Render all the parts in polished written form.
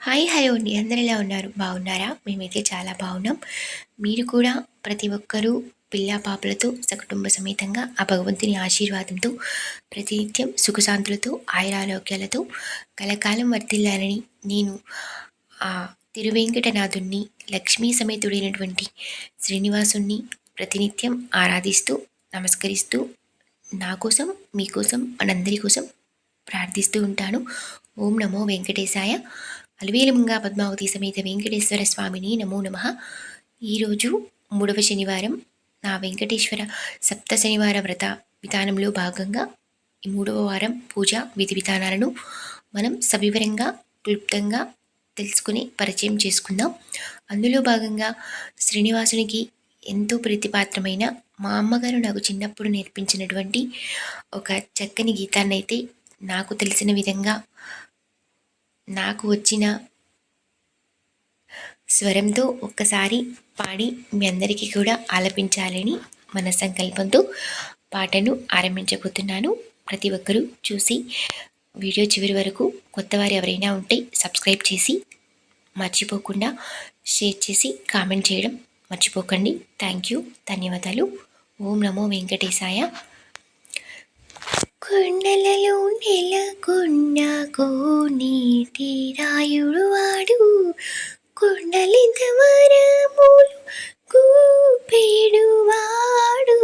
Hi hello అండి, అందరు ఎలా ఉన్నారు? బాగున్నారా? మేమైతే చాలా బాగున్నాం. మీరు కూడా ప్రతి ఒక్కరూ పిల్ల పాపలతో సకుటుంబ సమేతంగా ఆ భగవంతుని ఆశీర్వాదంతో ప్రతినిత్యం సుఖశాంతులతో ఆయురారోగ్యాలతో కలకాలం వర్తిల్లాలని నేను ఆ తిరువెంకటనాథుణ్ణి, లక్ష్మీ సమేతుడైనటువంటి శ్రీనివాసుణ్ణి ప్రతినిత్యం ఆరాధిస్తూ నమస్కరిస్తూ నా కోసం, మీకోసం, మనందరి కోసం ప్రార్థిస్తూ ఉంటాను. ఓం నమో వెంకటేశాయ. అలవేలుమంగా పద్మావతి సమేత వెంకటేశ్వర స్వామిని నమో నమః. ఈరోజు 3వ శనివారం. నా వెంకటేశ్వర సప్త శనివార వ్రత విధానంలో భాగంగా ఈ 3వ వారం పూజ విధి విధానాలను మనం సవివరంగా క్లుప్తంగా తెలుసుకుని పరిచయం చేసుకుందాం. అందులో భాగంగా శ్రీనివాసునికి ఎంతో ప్రీతిపాత్రమైన మా అమ్మగారు నాకు చిన్నప్పుడు నేర్పించినటువంటి ఒక చక్కని గీతాన్నైతే నాకు తెలిసిన విధంగా నాకు వచ్చిన స్వరంతో ఒక్కసారి పాడి మీ అందరికీ కూడా ఆలపించాలని మన సంకల్పంతో పాటను ఆరంభించబోతున్నాను. ప్రతి ఒక్కరూ చూసి వీడియో చివరి వరకు కొత్తవారు ఎవరైనా ఉంటే సబ్స్క్రైబ్ చేసి మర్చిపోకుండా షేర్ చేసి కామెంట్ చేయడం మర్చిపోకండి. థ్యాంక్ యూ, ధన్యవాదాలు. ఓం నమో వెంకటేశాయ. కొండలలో నెలకొన్న కోనేటి రాయుడు వాడు, కొండలింత వరములు కూపేడు వాడు,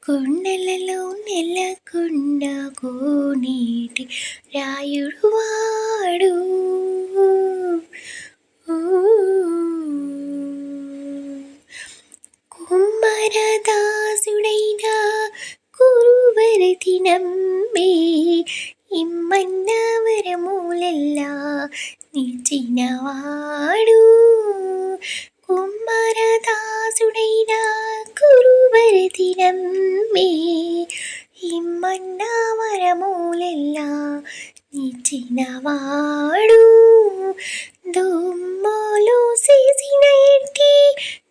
కొండలలో నెలకొన్న కోనేటి రాయుడు వాడు. కుమ్మరదాసుడైన కురువరతి నమ్మే ఇమ్మన్న వరములెల్లా నిలిచినవాడు, కుమ్మరదాసుడైన కురువరతి నమ్మే ఇమ్మన్న వరములెల్లా నిలిచినవాడు, దుమ్మలు చేసిన ఎట్టి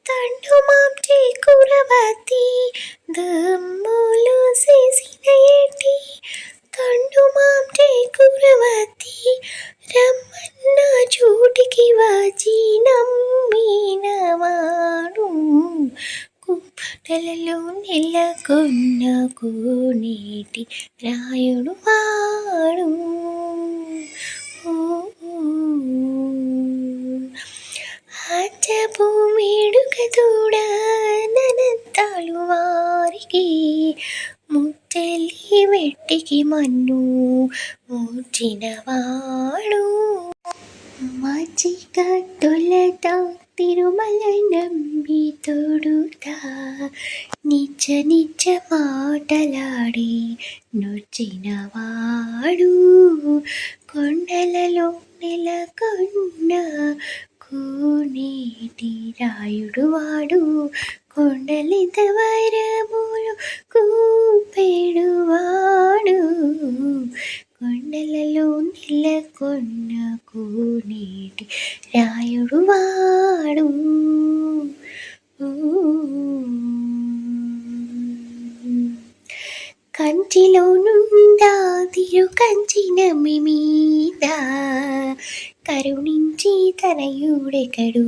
తండు మాంటి కురవతి, దమ్ములు చేసిన ఎట్టి తండు మాంటి కురవతి, రమ్మన్న చోటికి వచ్చి నమ్మినవాడు, కుంపటలలో నెలకొన్న కోనేటి రాయుడు వాడు. భూమిడుక తోడ ననంతాలు వారికి ముట్టెలి వెట్టికి మన్ను మూర్చినవాడు, మచ్చికట్టులతో తిరుమల నంబి తోడుతా నిజ నిజ మాటలాడి నొచ్చినవాడు, కొండలలో నెలకొన్న కోనేటి రాయుడు వాడు, కొండలింత వరములు కూపేడు వాడు, కొండలలో నెలకొన్న కోనేటి రాయుడు వాడు. కంచిలో నుండా తిరు కంచిన మీద కరుణించి తనయుడెకడు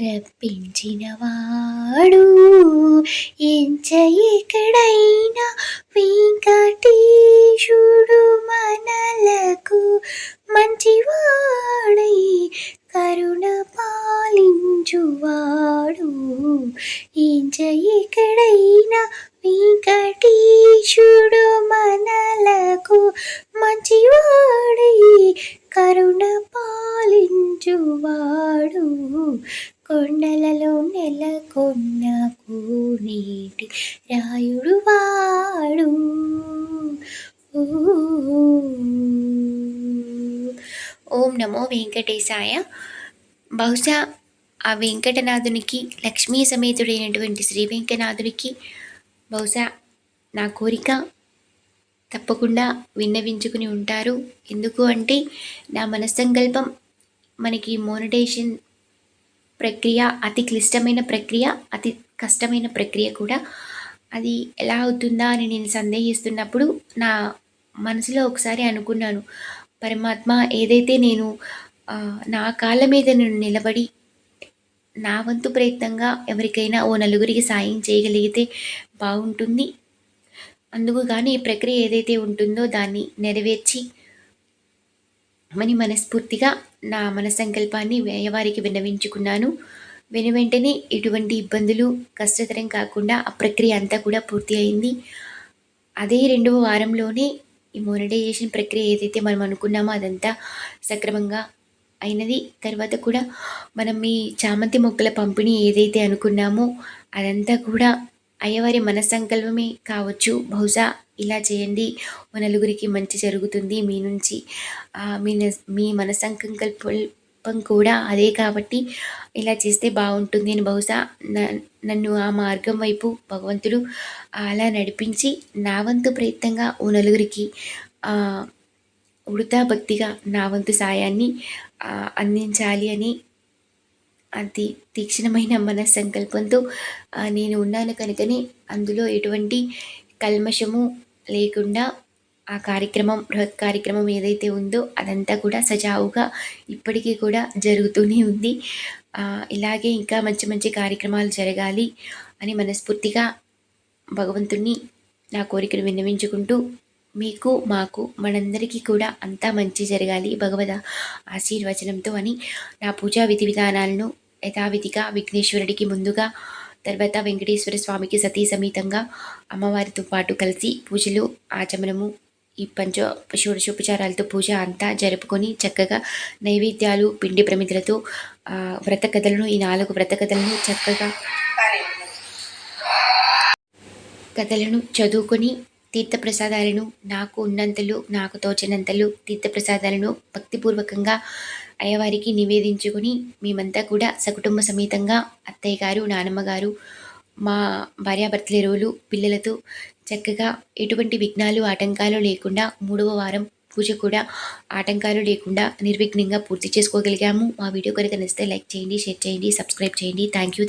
రప్పించినవాడు, ఎంచ ఎక్కడైనా వెంకటేశుడు మనలకు మంచివాడై కరుణ పాలించువాడు, ఎంచ ఎక్కడైనా వెంకటేశుడు మనలకు మంచివాడై కరుణ పాలించువాడు, కొండలలో నెలకొన్న కోనేటి రాయుడు వాడు. ఓం నమో వెంకటేశాయ. బహుశా ఆ వెంకటనాథునికి, లక్ష్మీ సమేతుడైనటువంటి శ్రీ వెంకటనాథునికి బహుశా నా కోరిక తప్పకుండా విన్నవించుకుని ఉంటారు. ఎందుకు అంటే నా మనస్సంకల్పం మనకి మోనటైజేషన్ ప్రక్రియ అతి క్లిష్టమైన ప్రక్రియ, అతి కష్టమైన ప్రక్రియ కూడా. అది ఎలా అవుతుందా అని నేను సందేహిస్తున్నప్పుడు నా మనసులో ఒకసారి అనుకున్నాను, పరమాత్మ ఏదైతే నేను నా కాళ్ళ మీద నేను నిలబడి నా వంతు ప్రయత్నంగా ఎవరికైనా ఓ నలుగురికి సాయం చేయగలిగితే బాగుంటుంది. అందుకు గాని ఈ ప్రక్రియ ఏదైతే ఉంటుందో దాన్ని నెరవేర్చి మనస్ఫూర్తిగా నా మన సంకల్పాన్ని వేయవారికి విన్నవించుకున్నాను. వెనువెంటనే ఎటువంటి ఇబ్బందులు కష్టతరం కాకుండా ఆ ప్రక్రియ అంతా కూడా పూర్తి అయింది. అదే రెండవ వారంలోనే ఈ మోనటైజేషన్ ప్రక్రియ ఏదైతే మనం అనుకున్నామో అదంతా సక్రమంగా అయినది. తర్వాత కూడా మనం ఈ చామంతి మొక్కల పంపిణీ ఏదైతే అనుకున్నామో అదంతా కూడా అయ్యవారి మన సంకల్పమే కావచ్చు. బహుశా ఇలా చేయండి, ఓ నలుగురికి మంచి జరుగుతుంది మీ నుంచి. మీ మన సంకల్పం కూడా అదే కాబట్టి ఇలా చేస్తే బాగుంటుంది అని బహుశా నన్ను ఆ మార్గం వైపు భగవంతుడు అలా నడిపించి నా వంతు ప్రయత్నంగా ఓ నలుగురికి ఉడతా భక్తిగా నా వంతు సాయాన్ని అందించాలి అని అతి తీక్షణమైన మన సంకల్పంతో నేను ఉన్నాను కనుకనే అందులో ఎటువంటి కల్మషము లేకుండా ఆ కార్యక్రమం బృహత్ కార్యక్రమం ఏదైతే ఉందో అదంతా కూడా సజావుగా ఇప్పటికీ కూడా జరుగుతూనే ఉంది. ఇలాగే ఇంకా మంచి మంచి కార్యక్రమాలు జరగాలి అని మనస్ఫూర్తిగా భగవంతుణ్ణి నా కోరికను విన్నవించుకుంటూ మీకు మాకు మనందరికీ కూడా అంతా మంచి జరగాలి భగవద ఆశీర్వచనంతో అని నా పూజా విధి విధానాలను యథావిధిగా విఘ్నేశ్వరుడికి ముందుగా, తర్వాత వెంకటేశ్వర స్వామికి సతీ సమేతంగా అమ్మవారితో పాటు కలిసి పూజలు ఆచమనము ఈ షోడశోపచారాలతో పూజ అంతా జరుపుకొని చక్కగా నైవేద్యాలు పిండి ప్రమిదలతో వ్రత కథలను ఈ 4 వ్రత కథలను చక్కగా కథలను చదువుకొని తీర్థప్రసాదాలను నాకు ఉన్నంతలు నాకు తోచినంతలు తీర్థప్రసాదాలను భక్తిపూర్వకంగా అయ్యవారికి నివేదించుకొని మేమంతా కూడా సకుటుంబ సమేతంగా అత్తయ్య గారు, నానమ్మ గారు, మా భార్యాభర్తల ఎరువులు పిల్లలతో చక్కగా ఎటువంటి విఘ్నాలు ఆటంకాలు లేకుండా 3వ వారం పూజ కూడా ఆటంకాలు లేకుండా నిర్విఘ్నంగా పూర్తి చేసుకోగలిగాము. మా వీడియో కనుక నచ్చితే లైక్ చేయండి, షేర్ చేయండి, సబ్స్క్రైబ్ చేయండి. Thank you.